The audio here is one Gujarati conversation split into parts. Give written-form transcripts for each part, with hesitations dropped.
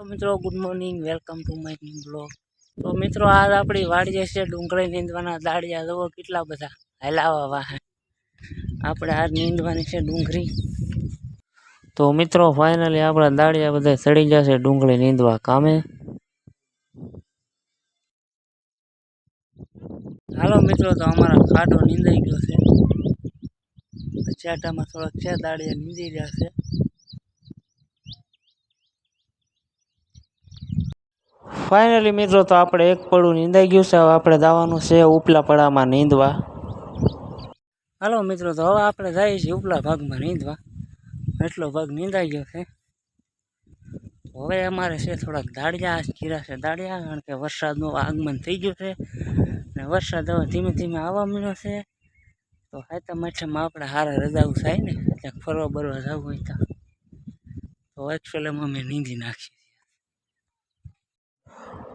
તો મિત્રો good morning, welcome to my new blog. તો મિત્રો આજ આપણી વાડીએ છે ડુંગળી નીંદવાના દાડિયા જુઓ કેટલા બધા હલાવા વાહે. આપણે આજ નીંદવાની છે ડુંગળી. તો મિત્રો ફાઇનલી આપણા દાડિયા બધા સડી જશે ડુંગળી નીંદવા કામે. હાલો મિત્રો, તો અમારા ખાડો નીંદાઈ ગયો છે. ચાટામાં થોડાક છે દાડિયા નીંદી રહ્યા છે. ફાઇનલી મિત્રો, તો આપણે એક પડું નીંદાઈ ગયું છે. હવે આપણે જવાનું છે ઉપલા પડામાં નીંદવા. હાલો મિત્રો, તો હવે આપણે જઈએ છીએ ઉપલા ભાગમાં નીંદવા. એટલો ભાગ નીંદાઈ ગયો છે. હવે અમારે છે થોડાક દાડિયા કીરા છે દાડિયા, કારણ કે વરસાદનું આગમન થઈ ગયું છે ને વરસાદ હવે ધીમે ધીમે આવવા મળ્યો છે. તો હાથમ આઠમમાં આપણે હારે રજાઓ થાય ને, ક્યાંક ફરવા બરવા જવું હોય તો એકચ્યુઅલીમાં અમે નીંદી નાખીએ.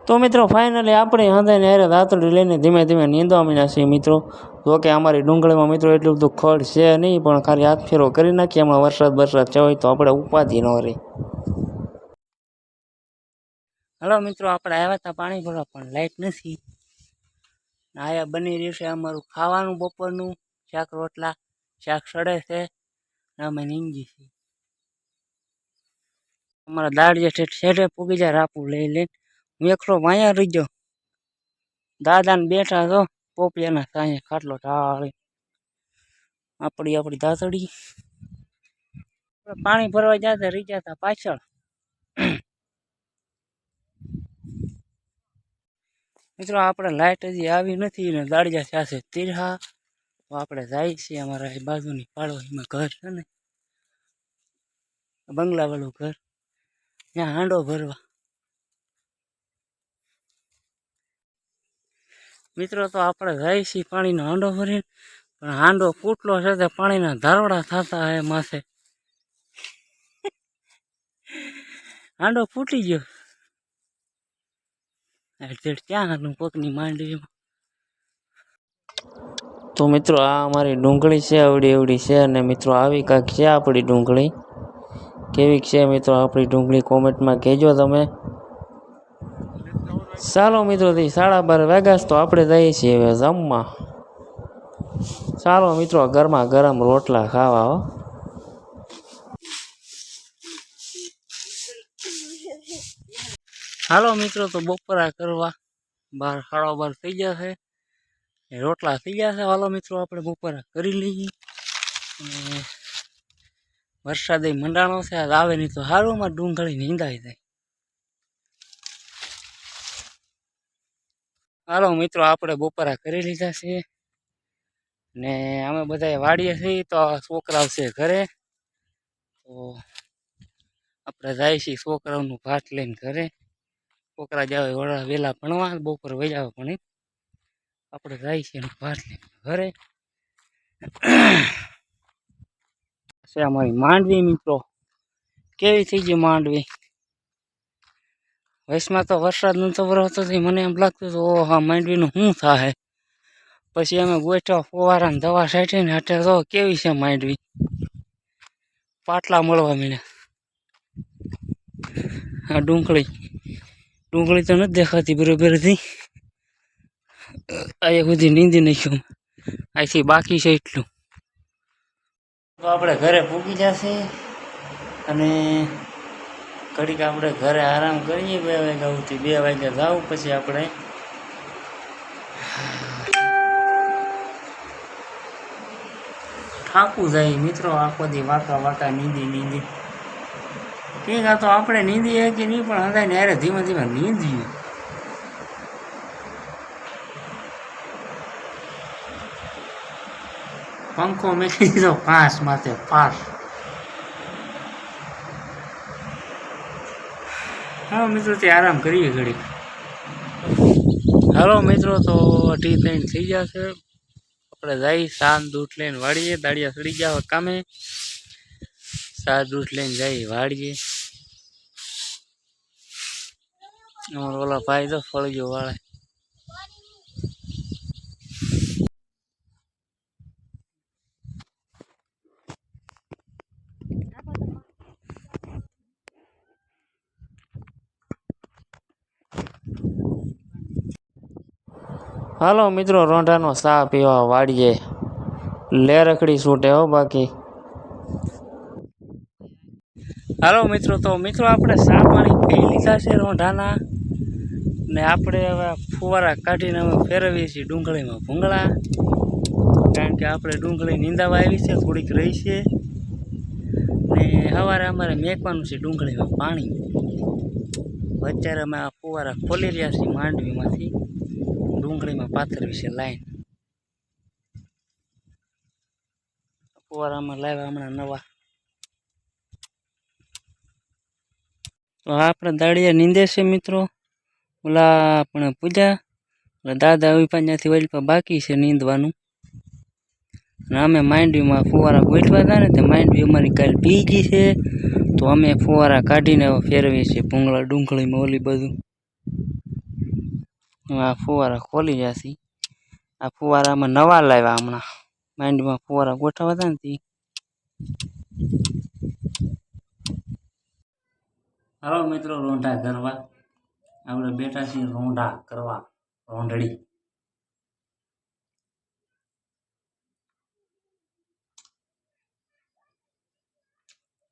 તો મિત્રો ફાઇનલી આપણે હંધાઈને હારે દાંતડી લઈને ધીમે ધીમે નીંદવા માંડ્યા છીએ મિત્રો. જો કે અમારી ડુંગળીમાં મિત્રો એટલું બધું ખડ છે નહીં, પણ ખાલી હાથ ફેરો કરી નાખીએ. હમણાં વરસાદ છે હોય તો આપણે ઉપાધિ ન રહી. હલો મિત્રો, આપણે આવ્યા હતા પાણી ભરવા, પણ લાઇટ નથી. આયા બની રહ્યું છે અમારું ખાવાનું બપોરનું શાક રોટલા. શાક સડે છે ને અમે નીંદી છીએ. અમારા દાડિયા છેડે પૂગી જાય રાપું લઈ લઈને. હું એકલો વાયા રહી ગયો. દાદાને બેઠા છો પોપિયાના સાંજે ખાટલો ઢાળી. આપણી દાતડી પાણી ભરવા જતા રહી જતા પાછળ. મિત્રો આપણે લાઇટ હજી આવી નથી ને દાડિયા થયા તીરહા. તો આપણે જાય છીએ અમારા બાજુની પાડોશીમાં ઘર છે ને, બંગલા વાળું ઘર, ત્યાં હાંડો ભરવા. મિત્રો તો આપણે જાય છીએ પાણીનો હાંડો ભરીને, પણ હાંડો ફૂટલો છે તે પાણીના ધારોડા થતા હે માથે. હાંડો ફૂટી ગયો. ક્યાં હાલું કોકની માંડવીમાં. તો મિત્રો આ અમારી ડુંગળી છે, એવડી છે. અને મિત્રો આવી કાંક છે આપણી ડુંગળી. કેવી છે મિત્રો આપણી ડુંગળી કોમેન્ટમાં કહેજો તમે. ચાલો મિત્રો, 12:30 વાગ્યા તો આપણે જઈએ છીએ હવે જમવા. ચાલો મિત્રો, ગરમા ગરમ રોટલા ખાવા હો. હાલો મિત્રો, તો બપોરા કરવા 12:30 થઈ જશે. રોટલા થઈ ગયા છે. હાલો મિત્રો, આપણે બપોરા કરી લઈએ. વરસાદ મંડાણો છે, આજ આવે નહીં તો સારું, માં ડુંગળી નીંદાઈ જાય. હાલો મિત્રો, આપણે બપોરા કરી લીધા છે ને અમે બધા વાડીએ છીએ. તો છોકરાઓ છે ઘરે, તો આપણે જાય છીએ છોકરાઓનું ભાત લઈને ઘરે. છોકરા જાવે વહેલા ભણવા, બપોર વહી જાવ પણ આપણે જાય છીએ ભાત લઈને ઘરે. છે અમારી માંડવી મિત્રો, કેવી થઈ ગઈ માંડવી. વયસમાં તો વરસાદ નતો વરસતો, મને એમ લાગતું હતું ઓ હા માંડવીનું શું થાય. પછી અમે ગોઠવા ફોવારાને દવા છાંટીને અત્યારે તો કેવી છે માંડવી, પાટલા મળવા મળ્યા. આ ડુંગળી તો નથી દેખાતી બરોબર હતી. અહીંયા સુધી નીંદી નાખ્યું, અહીંથી બાકી છે એટલું. તો આપણે ઘરે પૂગી જશે અને ઘડીક આપણે ઘરે આરામ કરીએ. 2 વાગ્યા સુધી, 2 વાગ્યા જાવ પછી આપણે થાકું જાય મિત્રો. આખો દી વાંકા નીંદી ઠીક. આ તો આપણે નીંદીએ કે નહીં, પણ હંધાય ને અરે ધીમે ધીમે નીંદીએ. પંખો મેકી દીધો પાસ માથે પાસ. હા મિત્રો, તે આરામ કરીએ ઘડી. હાલો મિત્રો, તો 2:30 થઈ જશે. આપણે જઈ સાન દૂધ લઈને વાળીએ. દાડિયા સડી ગયા કામે, સા દૂધ લઈને જઈ વાળીએ. અમારો ઓલા ભાઈ તો ફળજો વાળે. હાલો મિત્રો, રોંઢાનો ચા પીવા વાળીએ. લે રખડી છૂટે હો બાકી. હાલો મિત્રો, તો મિત્રો આપણે ચા પાણી પી લીધા છે રોંઢાના, ને આપણે હવે ફુવારા કાઢીને હવે ફેરવીએ છીએ ડુંગળીમાં ભૂંગળા, કારણ કે આપણે ડુંગળી નીંદાવા આવી છે, થોડીક રહી છે, ને સવારે અમારે મેકવાનું છે ડુંગળીમાં પાણી. અત્યારે અમે આ ફુવારા ખોલી રહ્યા છીએ માંડવીમાંથી, ડુંગળીમાં પાથરવી છે લાઈન. ફુવારામાં લાવ્યા હમણાં નવા. તો આપણે દાળિયા નીંદે છે મિત્રો, ઓલા આપણે પૂજા દાદા ઉભા ત્યાંથી વળી બાકી છે નીંદવાનું. અને અમે માંડવીમાં ફુવારા ગોઠવા હતા ને, તે માંડવી અમારી કાલ પી ગઈ છે, તો અમે ફુવારા કાઢીને ફેરવીએ છીએ ભૂંગળા ડુંગળીમાં ઓલી બધું. આ ફુવારા ખોલી જશે. આ ફુવારામાં નવા લાવ્યા હમણાં, માંડવીમાં ફુવારા ગોઠવા હતા ને તે. હાલો મિત્રો, રોંઢા કરવા આપણે બેઠા છીએ, રોંઢા કરવા, રોંઢડી.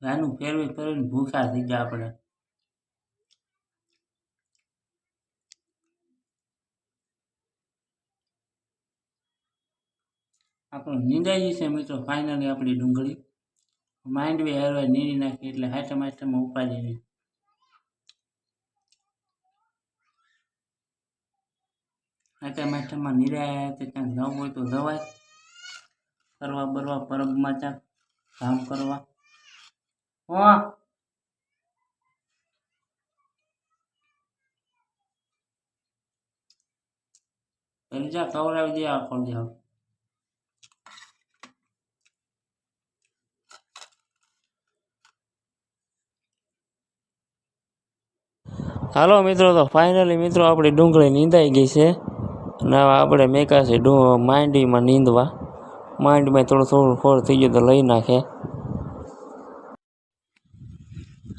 આનું ફેરવી ફેરવીને ભૂખા થઈ ગયા આપણે. આપણે નીંદાઈ છે મિત્રો ફાઇનલી આપણી ડુંગળી. માંડવી હરવા નીરી નાખી એટલે હાથમાં ઉપાડી નહીં. હાથમાં નીરાયા તે ક્યાંક જવું હોય તો જવાય, ફરવા બરવા પરબમાં ક્યાંક કામ કરવા. હા પેલી જા ખવડાવી દે આખો દે. હાલો મિત્રો, તો ફાઇનલી મિત્રો આપણી ડુંગળી નીંદાઈ ગઈ છે, અને હવે આપણે મેકા છે માંડવીમાં નીંદવા. માંડવીમાં થોડું ફોડ થઈ ગયું તો લઈ નાખે.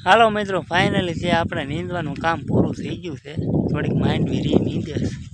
હાલો મિત્રો, ફાઇનલી જે આપણે નીંદવાનું કામ પૂરું થઈ ગયું છે, થોડીક માંડવી નીંદે છે.